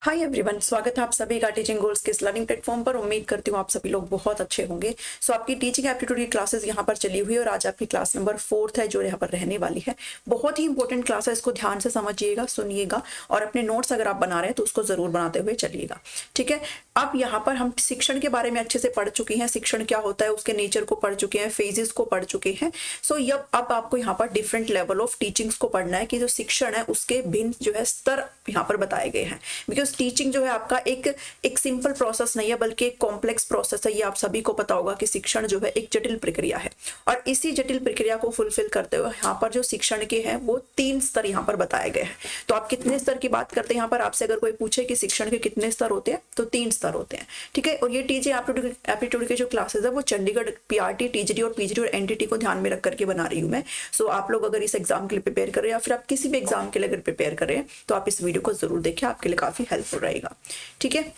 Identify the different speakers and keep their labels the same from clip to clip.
Speaker 1: Hi everyone, स्वागत है आप सभी का टीचिंग गोल्स के इस लर्निंग प्लेटफॉर्म पर। उम्मीद करती हूँ आप सभी लोग बहुत अच्छे होंगे। सो आपकी टीचिंग एप्टीट्यूड की क्लासेस यहाँ पर चली हुई है और आज आपकी क्लास नंबर 4 है जो यहाँ पर रहने वाली है। बहुत ही इंपॉर्टेंट क्लास है, इसको ध्यान से समझिएगा, सुनिएगा और अपने नोट्स अगर आप बना रहे हैं तो उसको जरूर बनाते हुए चलिएगा। ठीक है, अब यहाँ पर हम शिक्षण के बारे में अच्छे से पढ़ चुके हैं, शिक्षण क्या होता है उसके नेचर को पढ़ चुके हैं, फेजेस को पढ़ चुके हैं। सो अब आपको यहाँ पर डिफरेंट लेवल ऑफ टीचिंग्स को पढ़ना है कि जो शिक्षण है उसके भिन्न जो है स्तर यहाँ पर बताए गए हैं। बिकॉज टीचिंग जो है आपका एक सिंपल प्रोसेस नहीं है बल्कि एक कॉम्प्लेक्स प्रोसेस है। ये आप सभी को पता होगा कि शिक्षण जो है एक जटिल प्रक्रिया है और इसी जटिल प्रक्रिया को फुलफिल करते हुए यहाँ पर जो शिक्षण के हैं वो 3 स्तर यहाँ पर बताए गए हैं। तो आप कितने स्तर की बात करते हैं, यहाँ पर आपसे अगर कोई पूछे कि शिक्षण के कितने स्तर होते हैं तो 3 स्तर होते हैं। ठीक है, और ये टीजी एप्टीट्यूड के जो क्लासेस है वो चंडीगढ़ पीआरटी, टीजीडी और पीजीडी और एनटीटी को ध्यान में रख करके बना रही हूँ मैं। सो आप लोग अगर इस एग्जाम के लिए प्रिपेयर कर रहे हैं या फिर आप किसी भी एग्जाम के लिए अगर प्रिपेयर कर रहे हैं तो आप इस वीडियो को जरूर देखें, आपके लिए काफी हेल्पफुल रहेगा। ठीक है,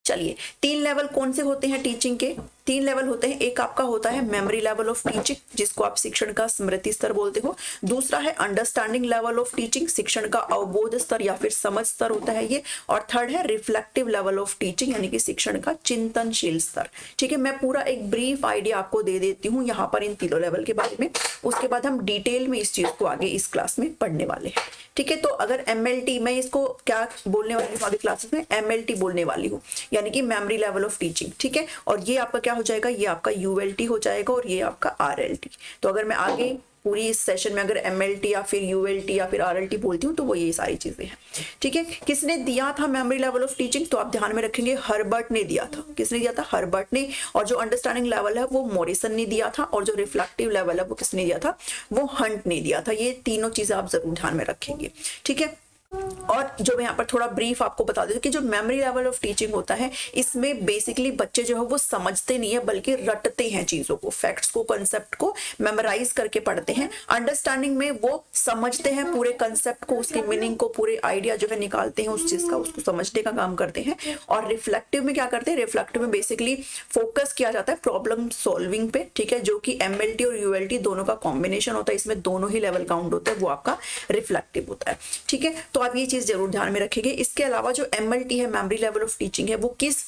Speaker 1: चलिए 3 लेवल कौन से होते हैं टीचिंग के? 3 लेवल होते हैं। एक आपका होता है मेमोरी लेवल ऑफ टीचिंग जिसको आप शिक्षण का स्मृति स्तर बोलते हो। दूसरा है अंडरस्टैंडिंग लेवल ऑफ टीचिंग, शिक्षण का अवबोध स्तर या फिर समझ स्तर होता है ये। और थर्ड है रिफ्लेक्टिव लेवल ऑफ टीचिंग यानी कि शिक्षण का चिंतनशील स्तर। ठीक है, मैं पूरा एक ब्रीफ आइडिया आपको दे देती हूँ यहाँ पर इन तीनों लेवल के बारे में, उसके बाद हम डिटेल में इस चीज को आगे इस क्लास में पढ़ने वाले हैं। ठीक है, तो अगर MLT, मैं इसको क्या बोलने वाली हूँ आगे क्लासेस में, MLT बोलने वाली हूँ यानी कि मेमोरी लेवल ऑफ टीचिंग। ठीक है, और ये आपका क्या हो जाएगा, ये आपका ULT हो जाएगा और ये आपका RLT। तो अगर मैं आगे पूरी इस सेशन में अगर MLT या फिर ULT या फिर RLT बोलती हूँ तो वो ये सारी चीजें हैं। ठीक है, किसने दिया था मेमोरी लेवल ऑफ टीचिंग? तो आप ध्यान में रखेंगे हर्बर्ट ने दिया था। किसने दिया था? हर्बर्ट ने। और जो अंडरस्टैंडिंग लेवल है वो मॉरिसन ने दिया था और जो रिफ्लेक्टिव लेवल है वो किसने दिया था? वो हंट ने दिया था। ये तीनों चीजें आप जरूर ध्यान में रखेंगे। ठीक है, और जो मैं यहाँ पर थोड़ा ब्रीफ आपको बता देती हूँ कि जो मेमोरी लेवल ऑफ टीचिंग होता है इसमें बेसिकली बच्चे जो है वो समझते नहीं है बल्कि रटते हैं चीजों को, फैक्ट्स को, कंसेप्ट को मेमोराइज करके पढ़ते हैं। अंडरस्टैंडिंग में वो समझते हैं पूरे कंसेप्ट को, उसकी मीनिंग को, पूरे आइडिया जो है निकालते हैं उस चीज का, उसको समझने का काम करते हैं। और रिफ्लेक्टिव में क्या करते हैं? रिफ्लेक्टिव में बेसिकली फोकस किया जाता है प्रॉब्लम सॉल्विंग पे। ठीक है, जो कि MLT और ULT दोनों का कॉम्बिनेशन होता है, इसमें दोनों ही लेवल काउंट होता है, वो आपका रिफ्लेक्टिव होता है। ठीक है, तो आप ये चीज जरूर ध्यान में रखेंगे। इसके अलावा जो MLT है, मेमोरी लेवल ऑफ टीचिंग है, वो किस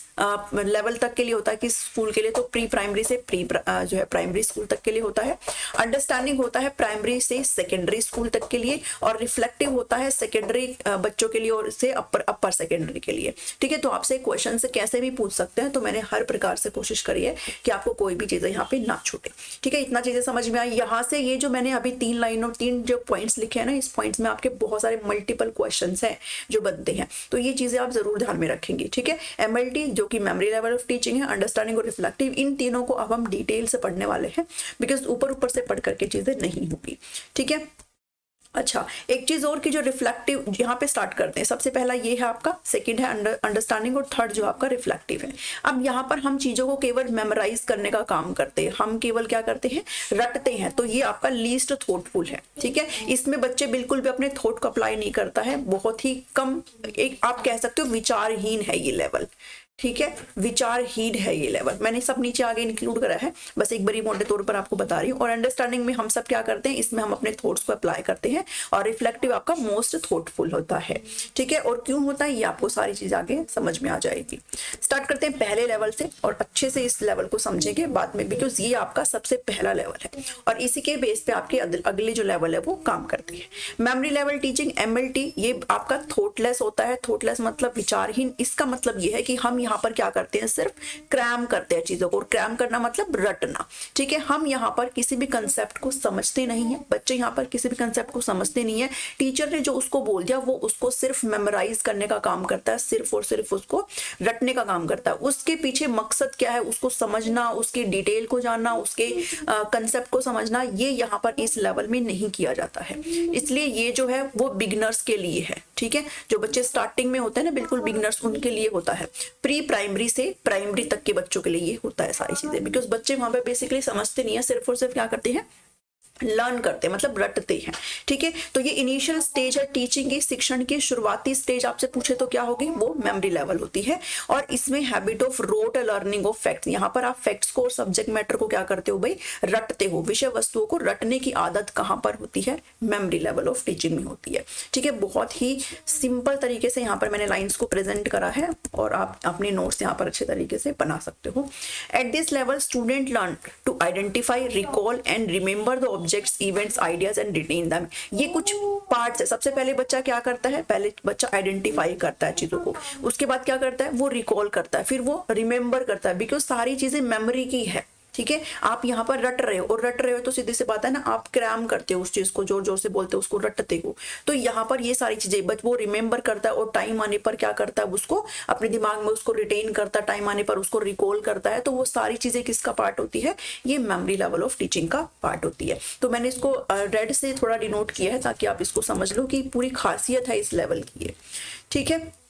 Speaker 1: लेवल तक के लिए होता है, किस स्कूल के लिए? तो प्री प्राइमरी से जो है प्राइमरी स्कूल तक के लिए होता है। अंडरस्टैंडिंग होता है प्राइमरी से सेकेंडरी स्कूल तक के लिए और रिफ्लेक्टिव होता है सेकेंडरी बच्चों के लिए और से अपर सेकेंडरी के लिए। ठीक है, तो आपसे क्वेश्चन से कैसे भी पूछ सकते हैं, तो मैंने हर प्रकार से कोशिश करी है कि आपको कोई भी चीजें यहाँ पे ना छूटे। ठीक है, इतना चीजें समझ में आई। यहाँ से ये जो मैंने अभी 3 लाइन और 3 जो पॉइंट्स लिखे हैं ना, इस पॉइंट्स में आपके बहुत सारे मल्टीपल क्वेश्चन है जो बनते हैं, तो ये चीजें आप जरूर ध्यान में रखेंगे। ठीक है, MLT जो कि मेमोरी लेवल ऑफ टीचिंग है, अंडरस्टैंडिंग और रिफ्लेक्टिव, इन तीनों को अब हम डिटेल से पढ़ने वाले हैं बिकॉज ऊपर से पढ़ करके चीजें नहीं होगी। ठीक है, अच्छा एक चीज और कि जो रिफ्लेक्टिव यहाँ पे स्टार्ट करते हैं, सबसे पहला ये है आपका, सेकंड है अंडरस्टैंडिंग और थर्ड जो आपका रिफ्लेक्टिव है। अब यहाँ पर हम चीजों को केवल मेमोराइज करने का काम करते हैं, हम केवल क्या करते हैं? रटते हैं। तो ये आपका लीस्ट थॉटफुल है। ठीक है, इसमें बच्चे बिल्कुल भी अपने थॉट को अप्लाई नहीं करता है, बहुत ही कम, एक आप कह सकते हो विचारहीन है ये लेवल। ठीक है, विचारहीन है ये लेवल। मैंने सब नीचे आगे इंक्लूड करा है, बस एक बड़ी मोटे तौर पर आपको बता रही हूँ। और अंडरस्टैंडिंग में हम सब क्या करते हैं, इसमें हम अपने थॉट्स को अप्लाई करते हैं और रिफ्लेक्टिव आपका मोस्ट थॉटफुल होता है। ठीक है, और क्यों होता है ये आपको सारी चीज आगे समझ में आ जाएगी। स्टार्ट करते हैं पहले लेवल से और अच्छे से इस लेवल को समझेंगे बाद में, बिकॉज ये आपका सबसे पहला लेवल है और इसी के बेस पे आपके अगले जो लेवल है वो काम करती है। मेमोरी लेवल टीचिंग MLT, ये आपका थॉटलेस होता है। थॉटलेस मतलब विचारहीन। इसका मतलब ये है कि हम यहाँ पर क्या करते हैं, सिर्फ क्रैम करते हैं चीजों को, और क्रैम करना मतलब रटना। ठीक है, हम यहाँ पर किसी भी कंसेप्ट को समझते नहीं है, बच्चे यहाँ पर किसी भी कंसेप्ट को समझते नहीं है। टीचर ने जो उसको बोल दिया वो उसको सिर्फ मेमोराइज करने का काम करता है, सिर्फ और सिर्फ उसको रटने का काम करता है। उसके पीछे मकसद क्या है, उसको समझना, उसकी डिटेल को जानना, उसके कंसेप्ट को समझना, ये यहाँ पर इस लेवल में नहीं किया जाता है। इसलिए ये जो है वो बिगनर्स के लिए है। ठीक है, जो बच्चे स्टार्टिंग में होते हैं ना, बिल्कुल बिगनर्स, उनके लिए होता है। प्री प्राइमरी से प्राइमरी तक के बच्चों के लिए ये होता है सारी चीजें, बिकॉज बच्चे वहां पे बेसिकली समझते नहीं है, सिर्फ और सिर्फ क्या करते हैं, लर्न करते हैं, मतलब रटते हैं। ठीक है, तो ये इनिशियल स्टेज है टीचिंग की, शिक्षण की शुरुआती स्टेज आपसे पूछे तो क्या होगी, वो मेमोरी लेवल होती है। और इसमें habit of rote learning of facts, यहाँ पर आप फैक्ट्स को और सब्जेक्ट मैटर को क्या करते हो भाई, रटते हो। विषय वस्तुओं को रटने की आदत कहाँ पर होती है, मेमोरी लेवल ऑफ टीचिंग में होती है। ठीक है, बहुत ही सिंपल तरीके से यहाँ पर मैंने लाइन्स को प्रेजेंट करा है और आप अपने नोट्स यहाँ पर अच्छे तरीके से बना सकते हो। At this level student learn to identify, recall and remember the objects, events, ideas and retain them. ये कुछ पार्ट्स है। सबसे पहले बच्चा क्या करता है, पहले बच्चा आइडेंटिफाई करता है चीजों को, उसके बाद क्या करता है, वो रिकॉल करता है, फिर वो रिमेंबर करता है, बिकॉज सारी चीजें मेमोरी की है। ठीक है, आप यहाँ पर रट रहे हो, और रट रहे हो तो सीधी सी बात है ना, आप क्रैम करते हो उस चीज को, जोर जोर से बोलते हो, उसको रटते हो। तो यहाँ पर ये सारी चीजें बट वो रिमेंबर करता है और टाइम आने पर क्या करता है, उसको अपने दिमाग में उसको रिटेन करता है, टाइम आने पर उसको रिकॉल करता है। तो वो सारी चीजें किसका पार्ट होती है, ये मेमोरी लेवल ऑफ टीचिंग का पार्ट होती है। तो मैंने इसको रेड से थोड़ा डिनोट किया है ताकि आप इसको समझ लो कि पूरी खासियत है इस लेवल की है। ठीक है,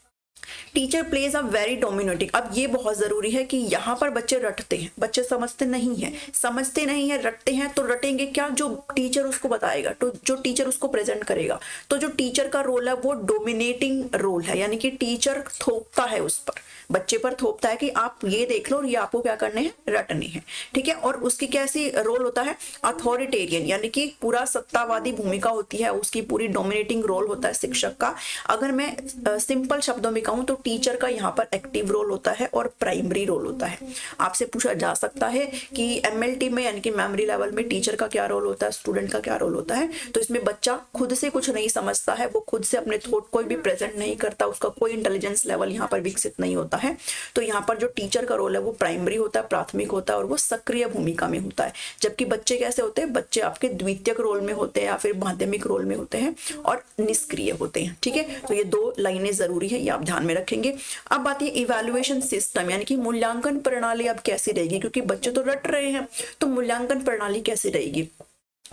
Speaker 1: teacher plays a very dominating. अब ये बहुत जरूरी है कि यहाँ पर बच्चे रटते हैं, बच्चे समझते नहीं है, समझते नहीं है, रटते हैं। तो रटेंगे क्या, जो टीचर उसको बताएगा, तो जो टीचर उसको प्रेजेंट करेगा, तो जो टीचर का रोल है वो डोमिनेटिंग रोल है, यानी कि टीचर थोपता है उस पर, बच्चे पर थोपता है कि आप ये देख लो और ये आपको क्या करने हैं, रटने हैं। ठीक है, और उसकी कैसी रोल होता है, अथॉरिटेरियन, यानी कि पूरा सत्तावादी भूमिका होती है उसकी, पूरी डोमिनेटिंग रोल होता है शिक्षक का। अगर मैं सिंपल शब्दों में कहूं तो टीचर का यहाँ पर एक्टिव रोल होता है और प्राइमरी रोल होता है। आपसे पूछा जा सकता है कि एमएलटी में यानी कि मेमोरी लेवल में टीचर का क्या रोल होता है, स्टूडेंट का क्या रोल होता है। तो इसमें बच्चा खुद से कुछ नहीं समझता है, वो खुद से अपने थॉट कोई भी प्रेजेंट नहीं करता, उसका कोई इंटेलिजेंस लेवल यहाँ पर विकसित नहीं होता है। तो यहाँ पर जो टीचर का रोल है वो प्राइमरी होता है, प्राथमिक होता है, और वो सक्रिय भूमिका में होता है। जबकि बच्चे कैसे होते हैं, बच्चे आपके द्वितीयक रोल में होते हैं या फिर माध्यमिक रोल में होते हैं और निष्क्रिय होते हैं। ठीक है, तो ये दो लाइनें जरूरी है, ये आप ध्यान में रखेंगे। अब बात ये इवैल्यूएशन सिस्टम, यानी कि मूल्यांकन प्रणाली अब कैसी रहेगी, क्योंकि बच्चे तो रट रहे हैं, तो मूल्यांकन प्रणाली कैसे रहेगी।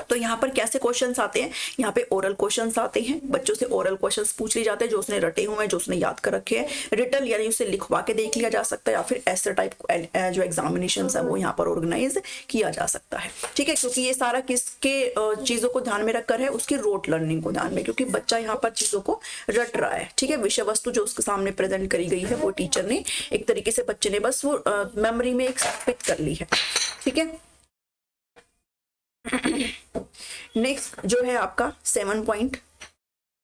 Speaker 1: तो यहाँ पर कैसे क्वेश्चंस आते हैं, यहाँ पे ओरल क्वेश्चंस आते हैं, बच्चों से ओरल क्वेश्चंस पूछ लिए जाते हैं जो उसने रटे हुए हैं, जो उसने याद कर रखे हैं। रिटन यानी उसे लिखवा के देख लिया जा सकता है, या फिर ऐसे टाइप जो एग्जामिनेशन है वो यहाँ पर ऑर्गेनाइज किया जा सकता है। ठीक है, क्योंकि ये सारा किसके चीजों को ध्यान में रखकर है, उसकी रोट लर्निंग को ध्यान में, क्योंकि बच्चा यहाँ पर चीजों को रट रहा है। ठीक है, विषय वस्तु जो उसके सामने प्रेजेंट करी गई है वो टीचर ने एक तरीके से, बच्चे ने बस वो मेमोरी में एक स्थापित कर ली है। ठीक है, नेक्स्ट जो है आपका 7 पॉइंट,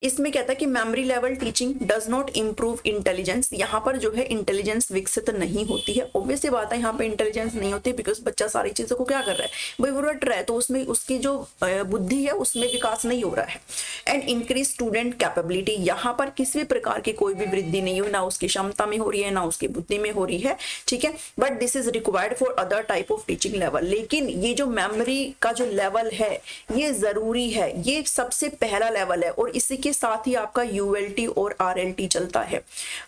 Speaker 1: इसमें कहता है कि memory level teaching does not improve intelligence. यहाँ पर जो है इंटेलिजेंस विकसित नहीं होती है। ऑब्वियस सी बात है, यहाँ पे इंटेलिजेंस नहीं होती बिकॉज बच्चा सारी चीजों को क्या कर रहा है, भाई वो रट रहा है, तो उसमें उसकी जो बुद्धि है उसमें विकास नहीं हो रहा है। एंड इंक्रीज स्टूडेंट कैपेबिलिटी, यहाँ पर किसी भी प्रकार की कोई भी वृद्धि नहीं हो, ना उसकी क्षमता में हो रही है ना उसकी बुद्धि में हो रही है। ठीक है, but this is required for other type of teaching level. लेकिन ये जो मेमोरी का जो लेवल है ये जरूरी है, ये सबसे पहला लेवल है, और इसी के साथ ही आपका यूएलटी और आरएलटी चलता है।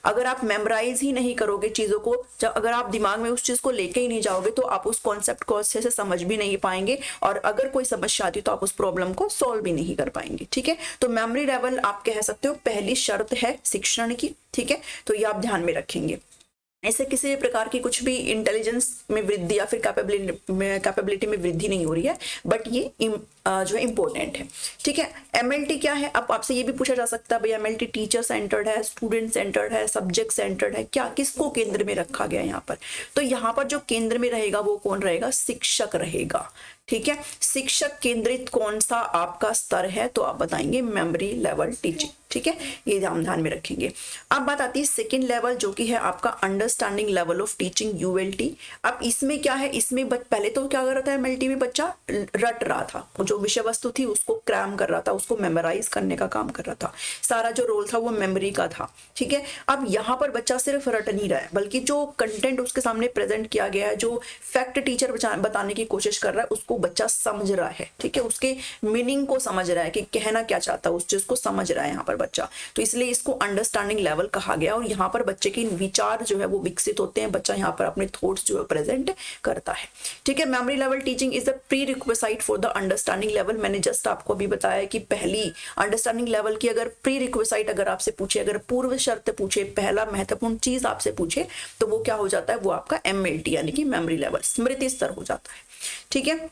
Speaker 1: अगर आप मेमोराइज ही नहीं करोगे चीजों को, अगर आप दिमाग में उस चीज को लेके ही नहीं जाओगे तो आप उस कॉन्सेप्ट को अच्छे से समझ भी नहीं पाएंगे, और अगर कोई समस्या आती तो आप उस प्रॉब्लम को सॉल्व भी नहीं कर पाएंगे। ठीक है, तो मेमोरी लेवल आप कह सकते हो पहली शर्त है शिक्षण की। ठीक है, तो ये आप ध्यान में रखेंगे। ऐसे किसी भी प्रकार की कुछ भी इंटेलिजेंस में वृद्धि या फिर कैपेबिलिटी में वृद्धि नहीं हो रही है, बट ये जो है इंपॉर्टेंट है। ठीक है, एमएलटी क्या है, अब आपसे ये भी पूछा जा सकता है भाई एमएलटी टीचर सेंटर्ड है, स्टूडेंट सेंटर्ड है, सब्जेक्ट सेंटर्ड है, क्या किसको केंद्र में रखा गया है यहाँ पर। तो यहाँ पर जो केंद्र में रहेगा वो कौन रहेगा, शिक्षक रहेगा। ठीक है, शिक्षक केंद्रित कौन सा आपका स्तर है, तो आप बताएंगे मेमोरी लेवल टीचिंग। ठीक है, ये ध्यान में रखेंगे। अब बात आती है सेकंड लेवल जो कि है आपका अंडरस्टैंडिंग लेवल ऑफ टीचिंग, यूएलटी। अब इसमें क्या है, इसमें पहले तो क्या कर रहा था एमएलटी में, बच्चा रट रहा था, जो विषय वस्तु थी उसको क्रैम कर रहा था, उसको मेमोराइज करने का काम कर रहा था, सारा जो रोल था वो मेमोरी का था। ठीक है, अब यहाँ पर बच्चा सिर्फ रट नहीं रहा है, बल्कि जो कंटेंट उसके सामने प्रेजेंट किया गया है, जो फैक्ट टीचर बताने की कोशिश कर रहा है उसको बच्चा समझ रहा है। ठीक है, उसके मीनिंग को समझ रहा है कि कहना क्या चाहता है, उस चीज को समझ रहा है यहाँ पर बच्चा, तो इसलिए इसको अंडरस्टैंडिंग लेवल कहा गया। और यहाँ पर बच्चे के विचार जो है वो विकसित होते हैं, बच्चा यहाँ पर अपने थॉट्स जो है प्रेजेंट करता है। ठीक है, memory level teaching is the pre requisite for the understanding level. मैंने जस्ट आपको अभी बताया कि पहली अंडरस्टैंडिंग लेवल की अगर प्री रिक्विजिट अगर आपसे पूछे, अगर पूर्व शर्त पूछे, पहला महत्वपूर्ण चीज आपसे पूछे, तो वो क्या हो जाता है, वो आपका एमएलटी यानी कि मेमोरी लेवल, स्मृति स्तर हो जाता है। ठीक है,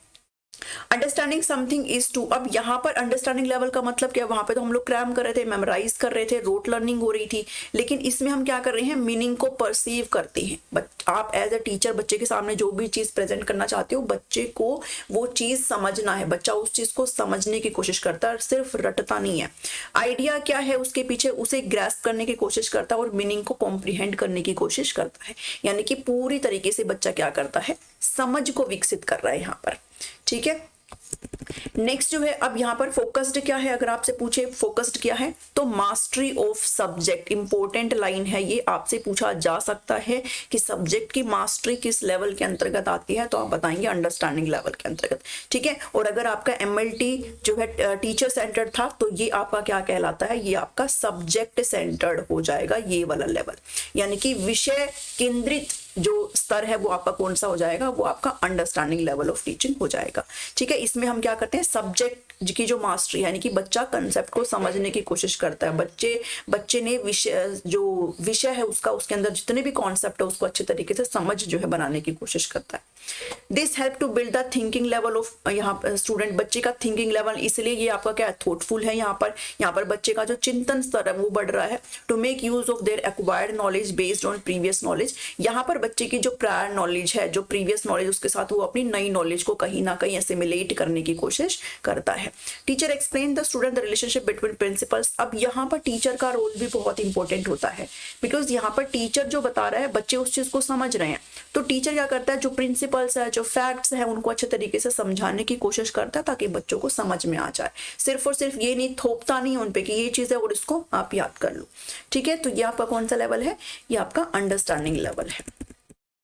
Speaker 1: अंडरस्टैंडिंग समथिंग इज टू, अब यहाँ पर अंडरस्टैंडिंग लेवल का मतलब क्या, वहां पे तो हम लोग क्रैम कर रहे थे, मेमोराइज कर रहे थे, रोट लर्निंग हो रही थी, लेकिन इसमें हम क्या कर रहे हैं, मीनिंग को परसीव करते हैं। बट आप एज अ टीचर बच्चे के सामने जो भी चीज प्रेजेंट करना चाहते हो, बच्चे को वो चीज समझना है, बच्चा उस चीज को समझने की कोशिश करता है, सिर्फ रटता नहीं है। आइडिया क्या है उसके पीछे, उसे ग्रैस्प करने की कोशिश करता है और मीनिंग को कॉम्प्रीहेंड करने की कोशिश करता है। यानी कि पूरी तरीके से बच्चा क्या करता है, समझ को विकसित कर रहा है यहाँ पर। ठीक है, नेक्स्ट जो है, अब यहाँ पर फोकस्ड क्या है, अगर आपसे पूछे फोकस्ड क्या है, तो mastery of subject, important line है ये, आपसे पूछा जा सकता है कि सब्जेक्ट की मास्टरी किस लेवल के अंतर्गत आती है, तो आप बताएंगे अंडरस्टैंडिंग लेवल के अंतर्गत। ठीक है, और अगर आपका MLT जो है टीचर सेंटर्ड था, तो ये आपका क्या कहलाता है, ये आपका सब्जेक्ट सेंटर्ड हो जाएगा, ये वाला लेवल, यानी कि विषय केंद्रित जो स्तर है वो आपका कौन सा हो जाएगा, वो आपका अंडरस्टैंडिंग लेवल ऑफ टीचिंग हो जाएगा। ठीक है, इसमें हम क्या करते हैं, सब्जेक्ट की जो मास्टरी, यानी कि बच्चा कंसेप्ट को समझने की कोशिश करता है, बच्चे ने विषय है उसका, उसके अंदर जितने भी कॉन्सेप्ट है उसको अच्छे तरीके से समझ जो है बनाने की कोशिश करता है। This help to build the thinking level of, यहाँ स्टूडेंट बच्चे का थिंकिंग लेवल, इसलिए ये आपका क्या है, थॉटफुल है। यहाँ पर बच्चे का जो चिंतन स्तर है वो बढ़ रहा है। To make use of their acquired knowledge based on previous knowledge, यहाँ पर बच्चे की जो प्रायर नॉलेज है, जो प्रीवियस नॉलेज, उसके साथ वो अपनी नई नॉलेज को कहीं ना कहीं एसिमिलेट करने की कोशिश करता है। Teacher explain the student the relationship between principles, अब यहाँ पर टीचर का रोल भी बहुत इंपॉर्टेंट होता है, बिकॉज यहाँ पर टीचर जो बता रहा है, बच्चे उस चीज को समझ रहे हैं, तो टीचर क्या करता है, जो प्रिंसिपल्स है, जो फैक्ट्स है, उनको अच्छे तरीके से समझाने की कोशिश करता है ताकि बच्चों को समझ में आ जाए। सिर्फ और सिर्फ ये नहीं थोपता नहीं उन पे कि ये चीज है और इसको आप याद कर लो। ठीक है, तो ये आपका कौन सा लेवल है, ये आपका अंडरस्टैंडिंग लेवल है।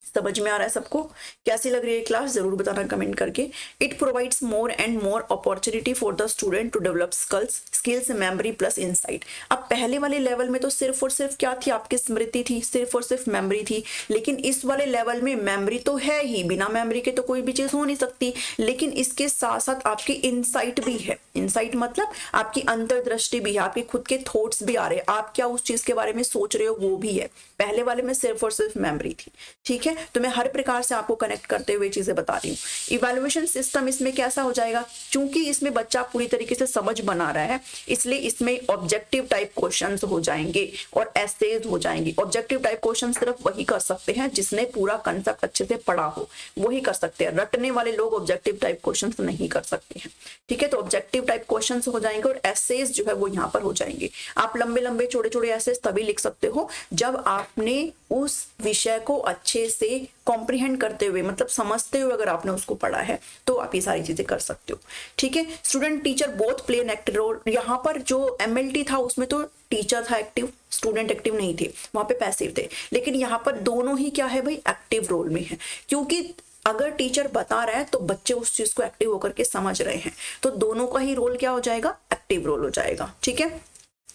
Speaker 1: समझ में आ रहा है सबको? कैसी लग रही है क्लास, जरूर बताना कमेंट करके। It provides more and more opportunity for the student to develop skills memory plus insight. अब पहले वाले लेवल में तो सिर्फ और सिर्फ क्या थी, आपकी स्मृति थी, सिर्फ और सिर्फ मेमोरी थी, लेकिन इस वाले लेवल में मेमोरी तो है ही, बिना मेमोरी के तो कोई भी चीज हो नहीं सकती, लेकिन इसके साथ साथ आपकी इनसाइट भी है। इनसाइट मतलब आपकी अंतर्दृष्टि भी है, आपके खुद के थॉट्स भी आ रहे हैं, आप क्या उस चीज के बारे में सोच रहे हो वो भी है। पहले वाले में सिर्फ और सिर्फ मेमोरी थी। ठीक है, तो मैं हर प्रकार से आपको कनेक्ट करते हुए चीजें बता रही हूँ। इवैल्यूएशन सिस्टम इसमें कैसा हो जाएगा, क्योंकि इसमें बच्चा पूरी तरीके से समझ बना रहा है, इसलिए इसमें ऑब्जेक्टिव टाइप क्वेश्चंस हो जाएंगे और एसेज हो जाएंगे। ऑब्जेक्टिव टाइप क्वेश्चन सिर्फ वही कर सकते हैं जिसने पूरा कंसेप्ट अच्छे से पढ़ा हो, वही कर सकते हैं। रटने वाले लोग ऑब्जेक्टिव टाइप क्वेश्चंस नहीं कर सकते हैं। ठीक है, तो ऑब्जेक्टिव टाइप क्वेश्चंस हो जाएंगे और एसेज जो है वो यहाँ पर हो जाएंगे। आप लंबे लंबे छोटे छोटे एसेज तभी लिख सकते हो जब आपने उस विषय को अच्छे से कॉम्प्रीहेंड करते हुए, मतलब समझते हुए अगर आपने उसको पढ़ा है, तो आप ये सारी चीजें कर सकते हो। ठीक है, student teacher both play an active role. यहाँ पर जो MLT था उसमें तो टीचर था एक्टिव, स्टूडेंट एक्टिव नहीं थे, वहां पे पैसिव थे, लेकिन यहाँ पर दोनों ही क्या है भाई, एक्टिव रोल में है। क्योंकि अगर टीचर बता रहा है तो बच्चे उस चीज को एक्टिव होकर के समझ रहे हैं, तो दोनों का ही रोल क्या हो जाएगा, एक्टिव रोल हो जाएगा। ठीक है,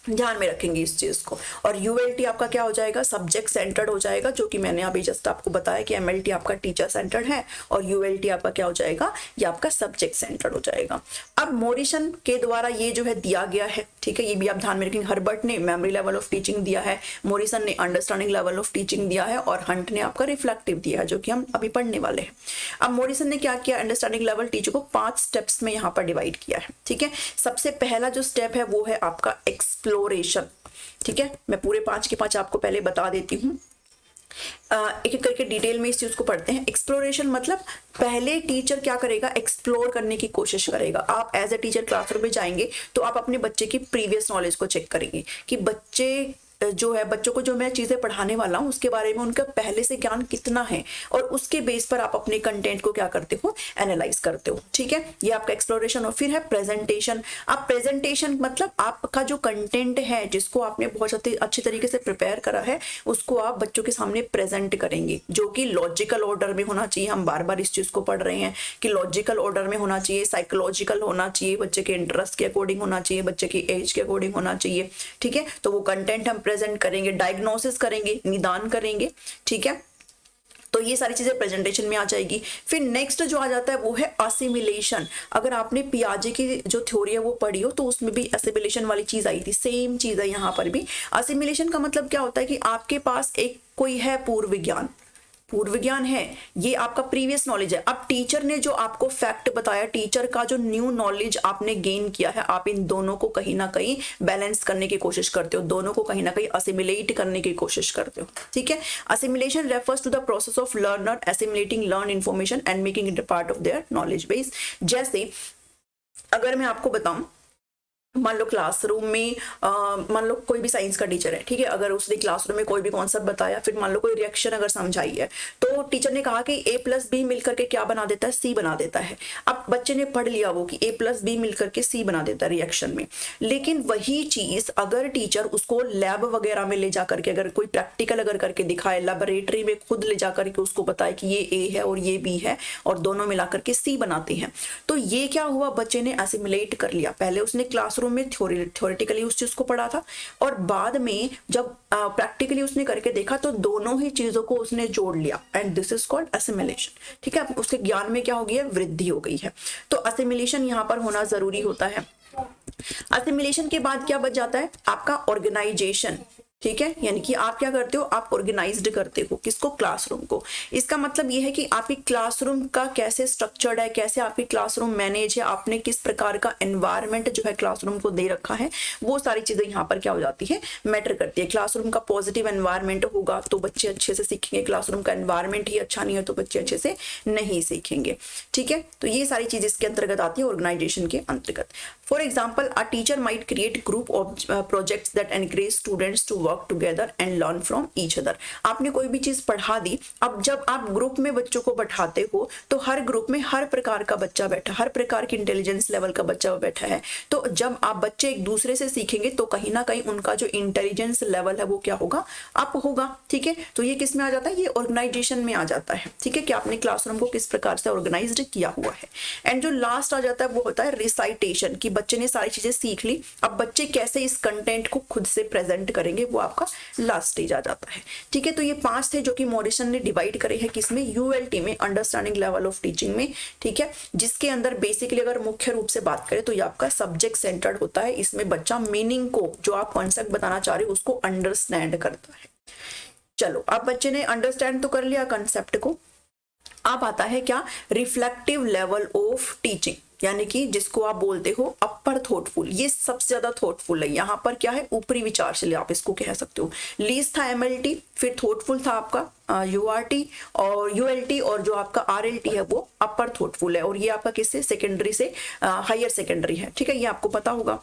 Speaker 1: ध्यान में रखेंगे इस चीज को। और ULT आपका क्या हो जाएगा, सब्जेक्ट सेंटर्ड हो जाएगा, जो कि मैंने अभी जस्ट आपको बताया कि MLT आपका टीचर सेंटर्ड है और ULT आपका क्या हो जाएगा, ये आपका सब्जेक्ट सेंटर्ड हो जाएगा। अब मोरिसन के द्वारा ये जो है दिया गया है, ठीक है, ये भी आप ध्यान में रखेंगे। हर्बर्ट ने मेमोरी लेवल ऑफ टीचिंग दिया है, मोरिसन ने अंडरस्टैंडिंग लेवल ऑफ टीचिंग दिया है और हंट ने आपका रिफ्लेक्टिव दिया है, जो कि हम अभी पढ़ने वाले हैं। अब मोरिसन ने क्या किया, अंडरस्टैंडिंग लेवल टीचिंग को 5 स्टेप्स में यहाँ पर डिवाइड किया है। ठीक है, सबसे पहला जो स्टेप है वो है आपका एक्सप्लोरेशन। ठीक है, मैं पूरे 5 के 5 आपको पहले बता देती हूँ, एक एक करके डिटेल में इस चीज को पढ़ते हैं। एक्सप्लोरेशन मतलब पहले टीचर क्या करेगा, एक्सप्लोर करने की कोशिश करेगा। आप एज ए टीचर क्लासरूम में जाएंगे तो आप अपने बच्चे की प्रीवियस नॉलेज को चेक करेंगे कि बच्चे जो है, बच्चों को जो मैं चीजें पढ़ाने वाला हूँ उसके बारे में उनका पहले से ज्ञान कितना है, और उसके बेस पर आप अपने कंटेंट को क्या करते हो, एनालाइज करते हो। ठीक है, ये आपका एक्सप्लोरेशन। और फिर है प्रेजेंटेशन। आप प्रेजेंटेशन मतलब आपका जो कंटेंट है जिसको आपने बहुत अच्छे तरीके से प्रिपेयर करा है, उसको आप बच्चों के सामने प्रेजेंट करेंगे, जो कि लॉजिकल ऑर्डर में होना चाहिए। हम बार बार इस चीज को पढ़ रहे हैं कि लॉजिकल ऑर्डर में होना चाहिए, साइकोलॉजिकल होना चाहिए, बच्चे के इंटरेस्ट के अकॉर्डिंग होना चाहिए, बच्चे की एज के अकॉर्डिंग होना चाहिए। ठीक है, तो वो कंटेंट हम प्रेजेंट करेंगे, डायग्नोसिस करेंगे, निदान करेंगे। ठीक है, तो ये सारी चीजें प्रेजेंटेशन में आ जाएगी। फिर नेक्स्ट जो आ जाता है वो है असिमिलेशन। अगर आपने पियाजे की जो थ्योरी है वो पढ़ी हो तो उसमें भी असिमिलेशन वाली चीज आई थी, सेम चीज है यहाँ पर भी। असिमिलेशन का मतलब क्या होता है कि आपके पास एक कोई है पूर्व ज्ञान, पूर्व ज्ञान है, ये आपका प्रीवियस नॉलेज है। अब टीचर ने जो आपको फैक्ट बताया, टीचर का जो न्यू नॉलेज आपने गेन किया है, आप इन दोनों को कहीं ना कहीं बैलेंस करने की कोशिश करते हो, दोनों को कहीं ना कहीं असिमिलेट करने की कोशिश करते हो, ठीक है। Assimilation refers to the process of learner assimilating learn information and making it a part of their knowledge base. जैसे अगर मैं आपको बताऊं, मान लो क्लासरूम में मान लो कोई भी साइंस का टीचर है, ठीक है, अगर उसने क्लासरूम में कोई भी कॉन्सेप्ट बताया, फिर मान लो कोई रिएक्शन अगर समझाई है, तो टीचर ने कहा कि A+B मिलकर के क्या बना देता है, C बना देता है। अब बच्चे ने पढ़ लिया वो कि A+B मिलकर के C बना देता है रिएक्शन में, लेकिन वही चीज अगर टीचर उसको लैब वगैरह में ले जाकर के अगर कोई प्रैक्टिकल अगर करके दिखाए, लेबोरेटरी में खुद ले जाकर के उसको बताए कि ये A है और ये B है और दोनों मिलाकर के C बनाते हैं, तो ये क्या हुआ, बच्चे ने एसिमिलेट कर लिया। पहले उसने क्लासरूम में थ्योरेटिकली उस चीज को पढ़ा था और बाद में जब प्रैक्टिकली उसने करके देखा तो दोनों ही चीजों को उसने जोड़ लिया, and this is called assimilation, ठीक है। उसके ज्ञान में क्या हो गई है, वृद्धि हो गई है। तो असिमिलेशन यहाँ पर होना जरूरी होता है। असिमिलेशन के बाद क्या बच जाता है, आपका ऑर्गेनाइजेशन, ठीक है, यानी कि आप क्या करते हो, आप ऑर्गेनाइज्ड करते हो किसको, क्लासरूम को। इसका मतलब यह है कि आपकी क्लासरूम का कैसे स्ट्रक्चर्ड है, कैसे आपकी क्लासरूम मैनेज है, आपने किस प्रकार का एनवायरनमेंट जो है क्लासरूम को दे रखा है, वो सारी चीजें यहाँ पर क्या हो जाती है, मैटर करती है। क्लासरूम का पॉजिटिव एनवायरनमेंट होगा तो बच्चे अच्छे से सीखेंगे, क्लासरूम का एनवायरनमेंट ही अच्छा नहीं है तो बच्चे अच्छे से नहीं सीखेंगे, ठीक है। तो ये सारी चीज इसके अंतर्गत आती है, ऑर्गेनाइजेशन के अंतर्गत। For example, a teacher might create group of projects that encourage students to work together and learn from each other. आपने कोई भी चीज पढ़ा दी, अब जब आप ग्रुप में बच्चों को बैठाते हो तो हर ग्रुप में हर प्रकार का बच्चा बैठा, हर प्रकार की इंटेलिजेंस लेवल का बच्चा बैठा है, तो जब आप बच्चे एक दूसरे से सीखेंगे तो कहीं ना कहीं उनका जो इंटेलिजेंस लेवल है वो क्या होगा, अप होगा, ठीक है। तो ये किस में आ जाता है, ये ऑर्गेनाइजेशन में आ जाता है, ठीक है, कि आपने क्लासरूम को किस प्रकार से ऑर्गेनाइज्ड किया हुआ है। एंड जो लास्ट आ जाता है वो होता है रिसाइटेशन, कि बच्चे ने सारी चीजें सीख ली, अब बच्चे कैसे इस कंटेंट को खुद से प्रेजेंट करेंगे, वो आपका लास्ट स्टेज आ जाता है, ठीक है। तो ये 5 थे जो कि मॉडिसन ने डिवाइड करे हैं किसमें, ULT में, अंडरस्टैंडिंग लेवल ऑफ टीचिंग में, ठीक है, जिसके अंदर बेसिकली अगर मुख्य रूप से बात करें तो ये आपका सब्जेक्ट सेंटर्ड होता है। इसमें बच्चा मीनिंग को, जो आप कॉन्सेप्ट बताना चाह रहे हो उसको अंडरस्टैंड करता है। चलो, अब बच्चे ने अंडरस्टैंड तो कर लिया कंसेप्ट को, अब आता है क्या, रिफ्लेक्टिव लेवल ऑफ टीचिंग, यानी कि जिसको आप बोलते हो अपर थॉटफुल। ये सबसे ज्यादा थॉटफुल है, यहाँ पर क्या है, ऊपरी विचारशील आप इसको कह सकते हो। लीस्ट था MLT, फिर थॉटफुल था आपका URT और ULT, और जो आपका RLT है वो अपर थॉटफुल है, और ये आपका किससे, सेकेंडरी से हायर सेकेंडरी है, ठीक है, ये आपको पता होगा,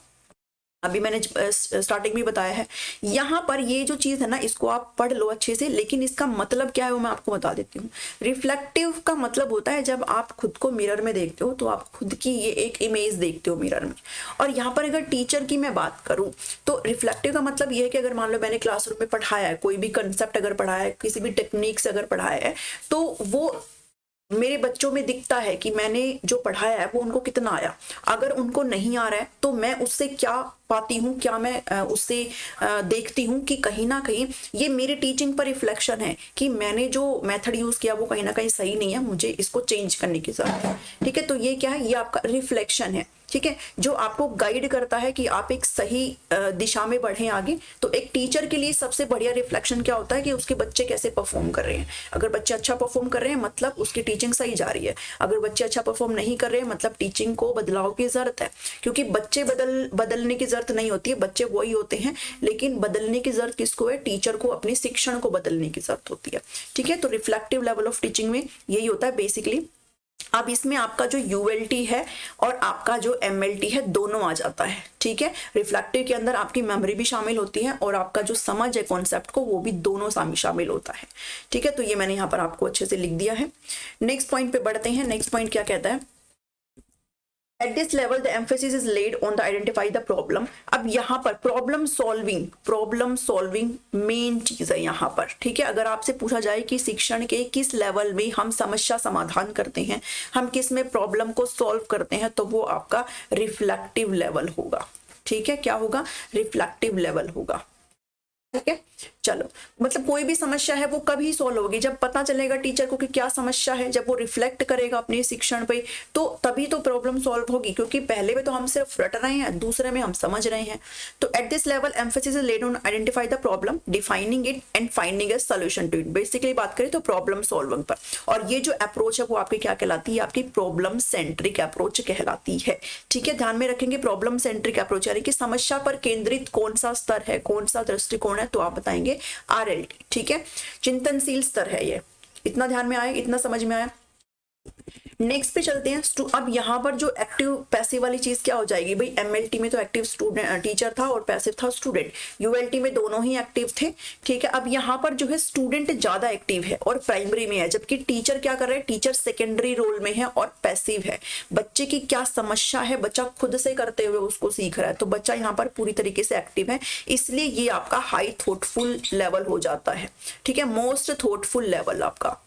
Speaker 1: अभी मैंने स्टार्टिंग में बताया है। यहाँ पर ये जो चीज है ना, इसको आप पढ़ लो अच्छे से, लेकिन इसका मतलब क्या है वो मैं आपको बता देती हूँ। रिफ्लेक्टिव का मतलब होता है जब आप खुद को मिरर में देखते हो तो आप खुद की ये एक इमेज देखते हो मिरर में। और यहाँ पर अगर टीचर की मैं बात करूँ तो रिफ्लेक्टिव का मतलब ये है कि अगर मान लो मैंने क्लासरूम में पढ़ाया है, कोई भी कंसेप्ट अगर पढ़ाया है, किसी भी टेक्निक से अगर पढ़ाया है, तो वो मेरे बच्चों में दिखता है कि मैंने जो पढ़ाया है वो उनको कितना आया। अगर उनको नहीं आ रहा है तो मैं उससे क्या पाती हूँ, क्या मैं उससे देखती हूँ कि कहीं ना कहीं ये मेरे टीचिंग पर रिफ्लेक्शन है कि मैंने जो मेथड यूज किया वो कहीं ना कहीं सही नहीं है, मुझे इसको चेंज करने की जरूरत है, ठीक है। तो ये क्या है, ये आपका रिफ्लेक्शन है, ठीक है, जो आपको गाइड करता है कि आप एक सही दिशा में बढ़ें आगे। तो एक टीचर के लिए सबसे बढ़िया रिफ्लेक्शन क्या होता है कि उसके बच्चे कैसे परफॉर्म कर रहे हैं। अगर बच्चे अच्छा परफॉर्म कर रहे हैं मतलब उसकी टीचिंग सही जा रही है, अगर बच्चे अच्छा परफॉर्म नहीं कर रहे हैं मतलब टीचिंग को बदलाव की जरूरत है। क्योंकि बच्चे बदलने की जरूरत नहीं होती है, बच्चे वही होते हैं, लेकिन बदलने की जरूरत किसको है, टीचर को अपने शिक्षण को बदलने की जरूरत होती है, ठीक है। तो रिफ्लेक्टिव लेवल ऑफ टीचिंग में यही होता है बेसिकली। अब इसमें आपका जो ULT है और आपका जो MLT है दोनों आ जाता है, ठीक है। रिफ्लेक्टिव के अंदर आपकी मेमोरी भी शामिल होती है और आपका जो समझ है कॉन्सेप्ट को वो भी दोनों शामिल होता है, ठीक है। तो ये मैंने यहाँ पर आपको अच्छे से लिख दिया है। नेक्स्ट पॉइंट पे बढ़ते हैं। नेक्स्ट पॉइंट क्या कहता है, At this level, the emphasis is laid on the identify the problem. अब यहाँ पर प्रॉब्लम सॉल्विंग मेन चीज है यहाँ पर, ठीक है। अगर आपसे पूछा जाए कि शिक्षण के किस लेवल में हम समस्या समाधान करते हैं, हम किस में प्रॉब्लम को सॉल्व करते हैं, तो वो आपका रिफ्लेक्टिव लेवल होगा, ठीक है। क्या होगा, रिफ्लेक्टिव लेवल होगा, ठीक है। चलो, मतलब कोई भी समस्या है वो कभी सॉल्व होगी जब पता चलेगा टीचर को कि क्या समस्या है, जब वो रिफ्लेक्ट करेगा अपने शिक्षण पे, तो तभी तो प्रॉब्लम सॉल्व होगी। क्योंकि पहले में तो हम सिर्फ रट रहे हैं, दूसरे में हम समझ रहे हैं। तो at this level emphasis is laid on identify the problem, defining it and finding a solution to it. Basically बात करें तो प्रॉब्लम सॉल्विंग पर। और ये जो अप्रोच है वो आपकी क्या कहलाती है, आपकी प्रॉब्लम सेंट्रिक अप्रोच कहलाती है। ठीक है, ध्यान में रखेंगे प्रॉब्लम सेंट्रिक अप्रोच, यानी कि समस्या पर केंद्रित कौन सा स्तर है, कौन सा दृष्टिकोण है, तो आप बताएंगे RLT। ठीक है, चिंतनशील स्तर है ये। इतना ध्यान में आया, इतना समझ में आया। नेक्स्ट पे चलते हैं। अब यहाँ पर जो एक्टिव पैसिव वाली चीज क्या हो जाएगी भाई, MLT में तो एक्टिव स्टूडेंट टीचर था और पैसिव था स्टूडेंट, ULT में दोनों ही एक्टिव थे। ठीक है, अब यहाँ पर जो है स्टूडेंट ज्यादा एक्टिव है और प्राइमरी में है, जबकि टीचर क्या कर रहे हैं, टीचर सेकेंडरी रोल में है और पैसिव है। बच्चे की क्या समस्या है, बच्चा खुद से करते हुए उसको सीख रहा है, तो बच्चा यहाँ पर पूरी तरीके से एक्टिव है, इसलिए ये आपका हाई थॉटफुल लेवल हो जाता है। ठीक है, मोस्ट थॉटफुल लेवल आपका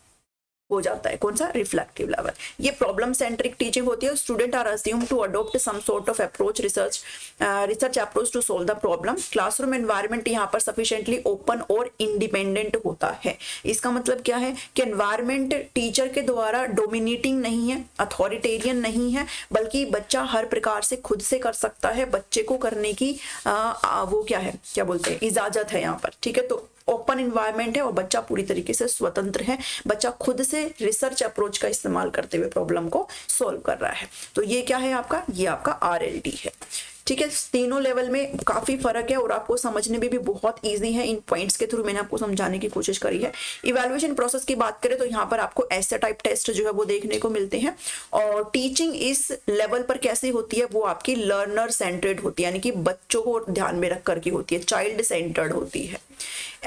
Speaker 1: हो जाता है, कौन सा, रिफ्लेक्टिव लेवल। ये प्रॉब्लम सेंट्रिक टीचिंग होती है। Student are assume to adopt some sort of approach, research approach to solve the problem. Classroom environment यहाँ पर सफिशिएंटली ओपन और इंडिपेंडेंट होता है। इसका मतलब क्या है कि एनवायरनमेंट टीचर के द्वारा डोमिनेटिंग नहीं है, अथॉरिटेरियन नहीं है, बल्कि बच्चा हर प्रकार से खुद से कर सकता है। बच्चे को करने की वो क्या है, क्या बोलते हैं, इजाजत है यहाँ पर। ठीक है, तो ओपन इन्वायरमेंट है और बच्चा पूरी तरीके से स्वतंत्र है। बच्चा खुद से रिसर्च अप्रोच का इस्तेमाल करते हुए प्रॉब्लम को सॉल्व कर रहा है। तो ये क्या है आपका, ये आपका RLT है। ठीक है, तीनों लेवल में काफी फर्क है और आपको समझने में भी बहुत इजी है। इन पॉइंट्स के थ्रू मैंने आपको समझाने की कोशिश करी है। इवैल्यूएशन प्रोसेस की बात करें तो यहाँ पर आपको ऐसे टाइप टेस्ट जो है वो देखने को मिलते हैं। और टीचिंग इस लेवल पर कैसी होती है, वो आपकी लर्नर सेंटर्ड होती है, यानी कि बच्चों को ध्यान में रख करके होती है, चाइल्ड सेंटर्ड होती है।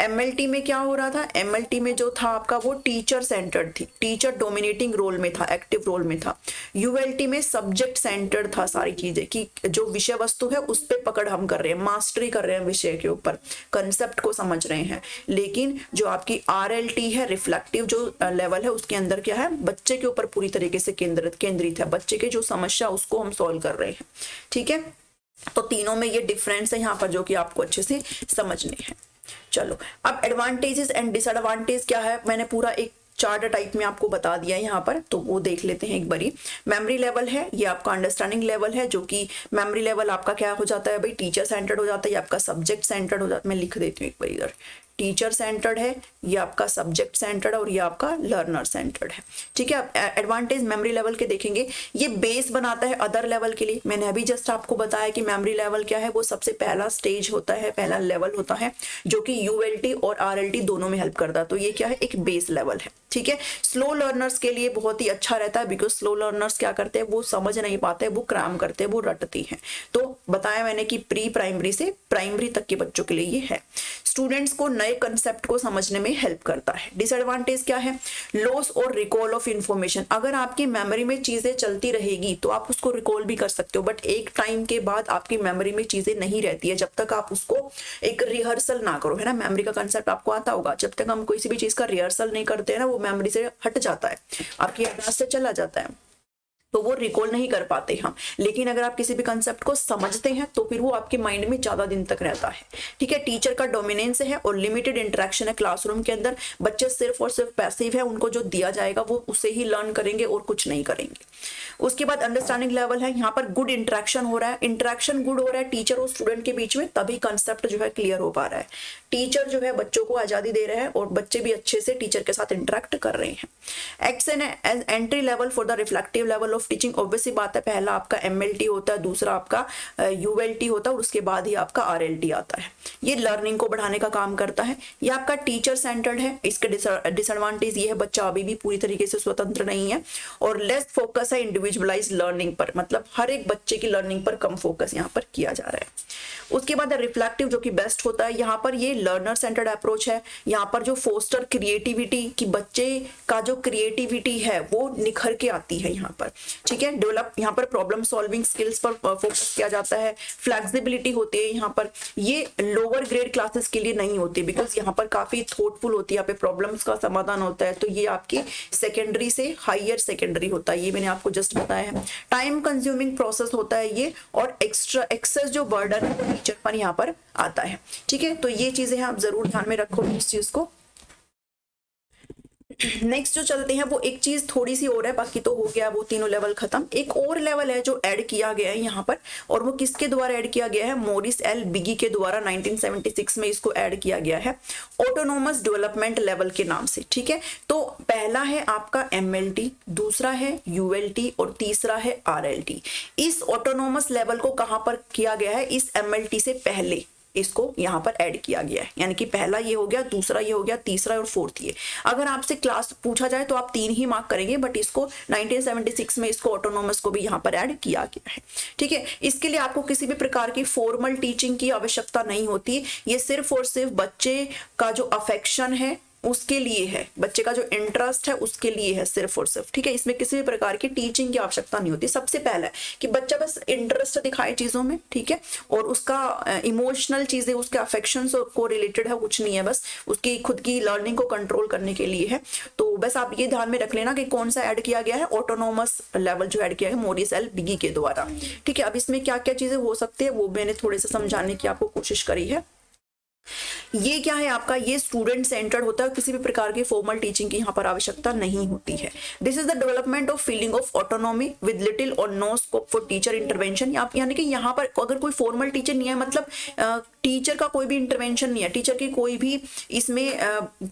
Speaker 1: MLT में क्या हो रहा था, MLT में जो था आपका वो टीचर सेंटर्ड थी, टीचर डोमिनेटिंग रोल में था, एक्टिव रोल में था। ULT में सब्जेक्ट सेंटर्ड था, सारी चीजें कि जो विषय वस्तु है उस पे पकड़ हम कर रहे हैं, मास्टरी कर रहे हैं विषय के ऊपर, कंसेप्ट को समझ रहे हैं। लेकिन जो आपकी RLT है, रिफ्लेक्टिव जो लेवल है, उसके अंदर क्या है, बच्चे के ऊपर पूरी तरीके से केंद्रित है, बच्चे के जो समस्या उसको हम सॉल्व कर रहे हैं। ठीक है, तो तीनों में ये डिफरेंस है यहाँ पर जो कि आपको अच्छे से समझने हैं। चलो, अब एडवांटेजेस एंड डिसएडवांटेज क्या है, मैंने पूरा एक चार्ट टाइप में आपको बता दिया है यहाँ पर, तो वो देख लेते हैं एक बारी। मेमोरी लेवल है, ये आपका अंडरस्टैंडिंग लेवल है, जो कि मेमोरी लेवल आपका क्या हो जाता है भाई, टीचर सेंटर्ड हो जाता है, ये आपका सब्जेक्ट सेंटर्ड हो जाता है। मैं लिख देती हूँ एक बार इधर, टीचर सेंटर्ड है, ये आपका सब्जेक्ट सेंटर्ड और ये आपका लर्नर सेंटर्ड है। ठीक है, अब एडवांटेज मेमोरी लेवल के देखेंगे, ये बेस बनाता है अदर लेवल के लिए। मैंने अभी जस्ट आपको बताया कि मेमोरी लेवल क्या है, वो सबसे पहला स्टेज होता है, पहला लेवल होता है, जो कि ULT और RLT दोनों में हेल्प करता है। तो ये क्या है, एक बेस लेवल है। ठीक है, स्लो लर्नर्स के लिए बहुत ही अच्छा रहता है, बिकॉज स्लो लर्नर्स क्या करते हैं, वो समझ नहीं पाते, वो क्रैम करते हैं, वो रटती हैं। तो बताया मैंने कि प्री प्राइमरी से प्राइमरी तक के बच्चों के लिए ये है। स्टूडेंट्स को नए कंसेप्ट को समझने में हेल्प करता है। डिसएडवांटेज क्या है, लॉस और रिकॉल ऑफ इंफॉर्मेशन। अगर आपकी मेमोरी में चीजें चलती रहेगी तो आप उसको रिकॉल भी कर सकते हो, बट एक टाइम के बाद आपकी मेमोरी में चीजें नहीं रहती है, जब तक आप उसको एक रिहर्सल ना करो, है ना। मेमोरी का कंसेप्ट आपको आता होगा, जब तक हम किसी भी चीज का रिहर्सल नहीं करते हैं ना, वो मेमोरी से हट जाता है, आपकी याददाश्त से चला जाता है, तो वो रिकॉल नहीं कर पाते हम। लेकिन अगर आप किसी भी कंसेप्ट को समझते हैं तो फिर वो आपके माइंड में ज्यादा दिन तक रहता है। ठीक है, टीचर का डोमिनेंस है और लिमिटेड इंटरेक्शन है क्लासरूम के अंदर। बच्चे सिर्फ और सिर्फ पैसिव है, उनको जो दिया जाएगा वो उसे ही लर्न करेंगे और कुछ नहीं करेंगे। उसके बाद अंडरस्टैंडिंग लेवल है, यहाँ पर गुड इंटरेक्शन हो रहा है, इंटरेक्शन गुड हो रहा है टीचर और स्टूडेंट के बीच में, तभी कंसेप्ट जो है क्लियर हो पा रहा है। टीचर जो है बच्चों को आजादी दे रहे हैं और बच्चे भी अच्छे से टीचर के साथ इंटरेक्ट कर रहे हैं। X an entry level for the reflective level of teaching. Obviously बात है, पहला आपका MLT होता है, दूसरा आपका ULT होता है और उसके बाद ही आपका RLT आता है। ये लर्निंग को बढ़ाने का काम करता है। ये आपका टीचर सेंटर्ड है। इसके डिसएडवांटेज ये है, बच्चा अभी भी पूरी तरीके से स्वतंत्र नहीं है और लेस फोकस है इंडिविजुअलाइज लर्निंग पर, मतलब हर एक बच्चे की लर्निंग पर कम फोकस यहाँ पर किया जा रहा है। उसके बाद रिफ्लेक्टिव जो कि बेस्ट होता है, यहाँ पर ये लर्नर सेंटर्ड अप्रोच है। यहाँ पर जो फोस्टर क्रिएटिविटी, कि बच्चे का जो क्रिएटिविटी है वो निखर के आती है यहाँ पर। ठीक है। डेवलप यहाँ पर प्रॉब्लम सॉल्विंग स्किल्स पर फोकस किया जाता है, फ्लेक्सिबिलिटी होती है यहाँ पर। ये लोअर ग्रेड क्लासेस के लिए नहीं होती, बिकॉज यहाँ पर काफी थॉटफुल होती है, यहाँ पे प्रॉब्लम्स का समाधान होता है। तो ये आपकी सेकेंडरी से हायर सेकेंडरी होता है, ये मैंने आपको जस्ट बताया है। टाइम कंज्यूमिंग प्रोसेस होता है ये, और एक्स्ट्रा एक्सेस जो बर्डन है वो टीचर पर यहाँ पर आता है। ठीक है, तो ये चीजें हैं, आप जरूर ध्यान में रखो इस चीज को। नेक्स्ट जो चलते हैं वो एक चीज थोड़ी सी और है, बाकी तो हो गया वो तीनों लेवल खत्म। एक और लेवल है जो ऐड किया गया है यहाँ पर, और वो किसके द्वारा ऐड किया गया है? मॉरिस एल बिगी के द्वारा 1976 में इसको ऐड किया गया है, ऑटोनोमस डेवलपमेंट लेवल के नाम से। ठीक है, तो पहला है आपका MLT, दूसरा है ULT और तीसरा है RLT। इस ऑटोनोमस लेवल को कहां पर किया गया है? इस MLT से पहले इसको यहाँ पर ऐड किया गया है, यानी कि पहला ये हो गया, दूसरा ये हो गया, तीसरा और फोर्थ ये। अगर आपसे क्लास पूछा जाए तो आप 3 ही मार्क करेंगे, बट इसको 1976 में इसको ऑटोनोमस को भी यहाँ पर ऐड किया गया है। ठीक है, इसके लिए आपको किसी भी प्रकार की फॉर्मल टीचिंग की आवश्यकता नहीं होती, ये सिर्फ और सिर्फ बच्चे का जो अफेक्शन है उसके लिए है, बच्चे का जो इंटरेस्ट है उसके लिए है सिर्फ और सिर्फ। ठीक है, इसमें किसी भी प्रकार की टीचिंग की आवश्यकता नहीं होती। सबसे पहला है कि बच्चा बस इंटरेस्ट दिखाए चीजों में, ठीक है, और उसका इमोशनल चीजें, उसके अफेक्शंस को रिलेटेड है, कुछ नहीं है, बस उसकी खुद की लर्निंग को कंट्रोल करने के लिए है। तो बस आप ये ध्यान में रख लेना कि कौन सा ऐड किया गया है, ऑटोनोमस लेवल जो ऐड किया है मॉरिस एल बिगी के द्वारा। ठीक है, अब इसमें क्या क्या चीजें हो सकती है वो मैंने थोड़े से समझाने की आपको कोशिश करी है। ये क्या है आपका? ये स्टूडेंट सेंटर्ड होता है, किसी भी प्रकार की फॉर्मल टीचिंग की यहाँ पर आवश्यकता नहीं होती है। This is the development of feeling of autonomy with little or no scope for teacher intervention. यानी कि यहाँ पर अगर कोई फॉर्मल टीचर नहीं है, मतलब टीचर का कोई भी इंटरवेंशन नहीं है, टीचर की कोई भी इसमें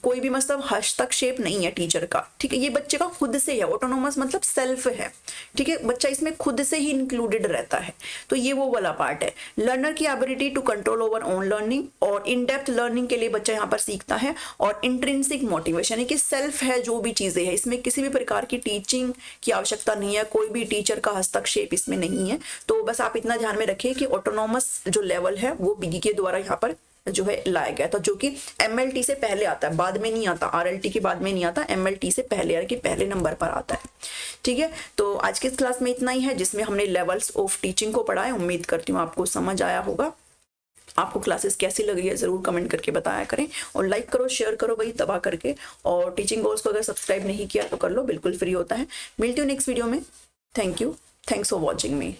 Speaker 1: कोई भी मतलब हस्तक्षेप नहीं है टीचर का। ठीक है, ये बच्चे का खुद से है, ऑटोनोमस मतलब सेल्फ है। ठीक है, बच्चा इसमें खुद से ही इंक्लूडेड रहता है, तो ये वो वाला पार्ट है। लर्नर की ability to control over own learning, और इन डेप्थ लर्निंग के लिए बच्चा यहाँ पर सीखता है, और इंट्रिंसिक मोटिवेशन यानी कि सेल्फ है जो भी चीजें है, इसमें किसी भी प्रकार की टीचिंग की आवश्यकता नहीं है, कोई भी टीचर का हस्तक्षेप इसमें नहीं है। तो बस आप इतना ध्यान में रखिए कि ऑटोनोमस जो लेवल है वो बिगी के द्वारा यहाँ पर जो है लाया गया था, जो कि MLT से पहले आता है, बाद में नहीं आता, RLT के बाद में नहीं आता, MLT से पहले यानी कि पहले नंबर पर आता है। ठीक है, तो आज की इस क्लास में इतना ही है, जिसमें हमने लेवल्स ऑफ टीचिंग को पढ़ा है। उम्मीद करती हूँ आपको समझ आया होगा। आपको क्लासेस कैसी लग रही है जरूर कमेंट करके बताया करें, और लाइक करो, शेयर करो भाई दबा करके, और टीचिंग गोल्स को अगर सब्सक्राइब नहीं किया तो कर लो, बिल्कुल फ्री होता है। मिलती हूँ नेक्स्ट वीडियो में। Thank you, thanks for watching me.